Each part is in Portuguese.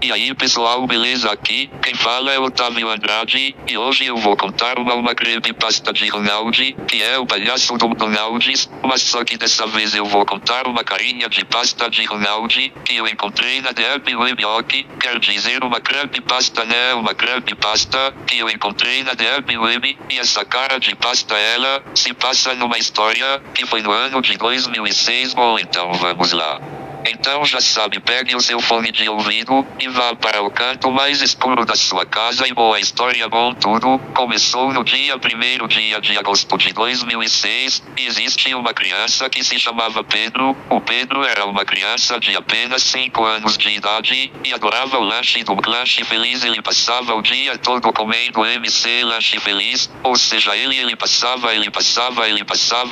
E aí pessoal, beleza? Aqui quem fala é Otávio Andrade, e hoje eu vou contar uma creepypasta de Ronald, que é o palhaço do McDonald's, mas só que dessa vez eu vou contar uma carinha de pasta de Ronald, que eu encontrei na Deep Web, quer dizer uma creepypasta, né? Uma creepypasta, que eu encontrei na Deep Web, e essa cara de pasta ela se passa numa história, que foi no ano de 2006, bom então vamos lá. Então já sabe, pegue o seu fone de ouvido, e vá para o canto mais escuro da sua casa e boa história. Bom, tudo começou no dia 1º dia de agosto de 2006, e existe uma criança que se chamava Pedro. O Pedro era uma criança de apenas 5 anos de idade, e adorava o lanche do Lanche Feliz. Ele passava o dia todo comendo MC Lanche Feliz, ou seja, ele passava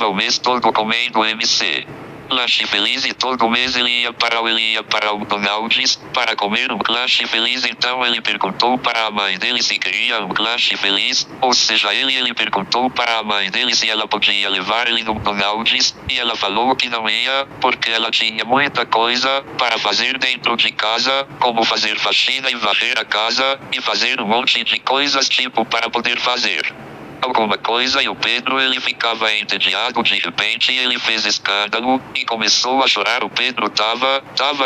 o mês todo comendo MC Lanche Feliz, e todo mês ele ia para o McDonald's para comer um Lanche Feliz. Então ele perguntou para a mãe dele se queria um Lanche Feliz, ou seja, ele perguntou para a mãe dele se ela podia levar ele no McDonald's, e ela falou que não ia, porque ela tinha muita coisa para fazer dentro de casa, como fazer faxina e varrer a casa, e fazer um monte de coisas tipo para poder fazer alguma coisa. E o Pedro ele ficava entediado. De repente ele fez escândalo e começou a chorar. O Pedro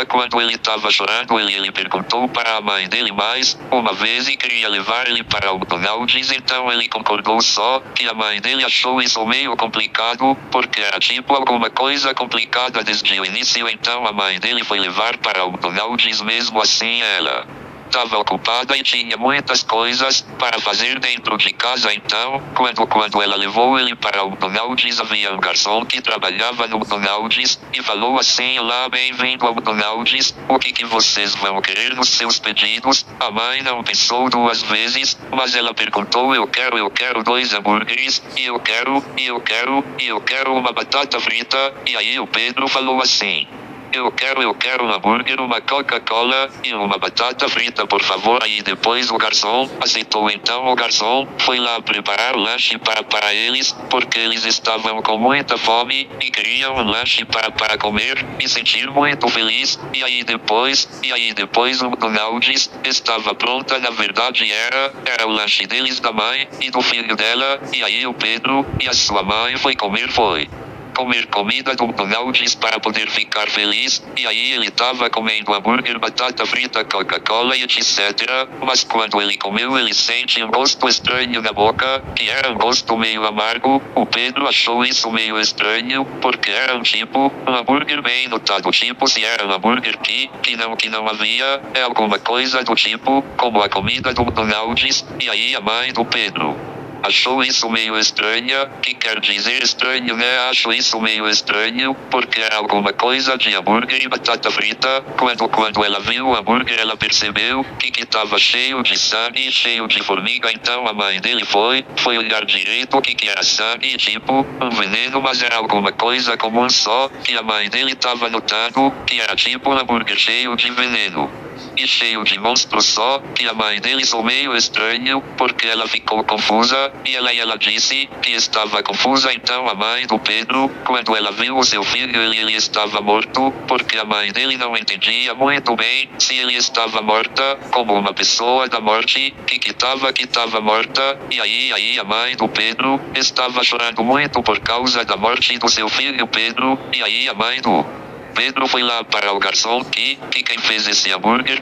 quando ele tava chorando, ele perguntou para a mãe dele mais uma vez e queria levar ele para o McDonald's. Então ele concordou, só que a mãe dele achou isso meio complicado, porque era tipo alguma coisa complicada desde o início. Então a mãe dele foi levar para o McDonald's. Mesmo assim ela estava ocupada e tinha muitas coisas para fazer dentro de casa. Então, quando ela levou ele para o McDonald's, havia um garçom que trabalhava no McDonald's, e falou assim: olá, bem-vindo ao McDonald's, o que vocês vão querer nos seus pedidos? A mãe não pensou duas vezes, mas ela perguntou: eu quero 2 hambúrgueres, e eu quero uma batata frita. E aí o Pedro falou assim: Eu quero um hambúrguer, uma Coca-Cola e uma batata frita, por favor. Aí depois o garçom aceitou. Então o garçom foi lá preparar o lanche para eles, porque eles estavam com muita fome e queriam um lanche para comer e sentir muito feliz. E aí depois o McDonald's estava pronta. Na verdade era o lanche deles, da mãe e do filho dela. E aí o Pedro e a sua mãe foi comer comida do McDonald's para poder ficar feliz. E aí ele tava comendo hambúrguer, batata frita, Coca-Cola e etc. Mas quando ele comeu, ele sente um gosto estranho na boca, que era um gosto meio amargo. O Pedro achou isso meio estranho, porque era um hambúrguer bem notado, tipo se era um hambúrguer que não havia, é alguma coisa do tipo, como a comida do McDonald's. E aí a mãe do Pedro achou isso meio estranha, que quer dizer estranho, né? Acho isso meio estranho, porque era alguma coisa de hambúrguer e batata frita. Quando ela viu o hambúrguer, ela percebeu que tava cheio de sangue e cheio de formiga. Então a mãe dele foi olhar direito o que era sangue, tipo um veneno, mas era alguma coisa comum, só que a mãe dele tava notando que era tipo um hambúrguer cheio de veneno e cheio de monstros, só que a mãe dele sou meio estranho, porque ela ficou confusa, e ela disse que estava confusa. Então a mãe do Pedro, quando ela viu o seu filho, ele estava morto, porque a mãe dele não entendia muito bem se ele estava morta, como uma pessoa da morte, que tava morta. E aí a mãe do Pedro estava chorando muito por causa da morte do seu filho Pedro. E aí a mãe do Pedro foi lá para o garçom que quem fez esse hambúrguer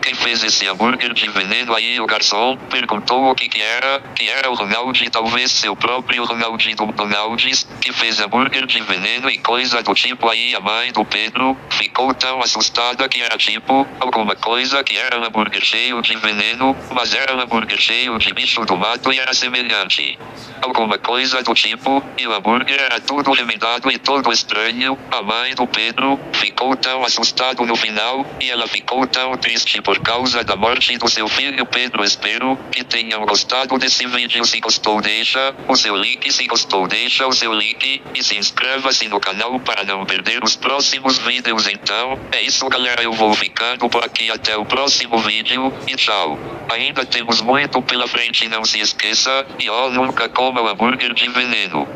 de veneno. Aí o garçom perguntou o que era o Ronald, talvez seu próprio Ronald do McDonald's, que fez hambúrguer de veneno e coisa do tipo. Aí a mãe do Pedro ficou tão assustada que era tipo alguma coisa que era um hambúrguer cheio de veneno, mas era um hambúrguer cheio de bicho do mato e era semelhante alguma coisa do tipo, e o hambúrguer era tudo remendado e todo estranho. A mãe do Pedro ficou tão assustado no final, e ela ficou tão triste por causa da morte do seu filho Pedro. Espero que tenham gostado desse vídeo. Se gostou, deixa o seu like. Se gostou, deixa o seu like, e se inscreva-se no canal para não perder os próximos vídeos. Então, é isso galera, eu vou ficando por aqui, até o próximo vídeo, e tchau. Ainda temos muito pela frente, não se esqueça, e nunca coma o hambúrguer de veneno.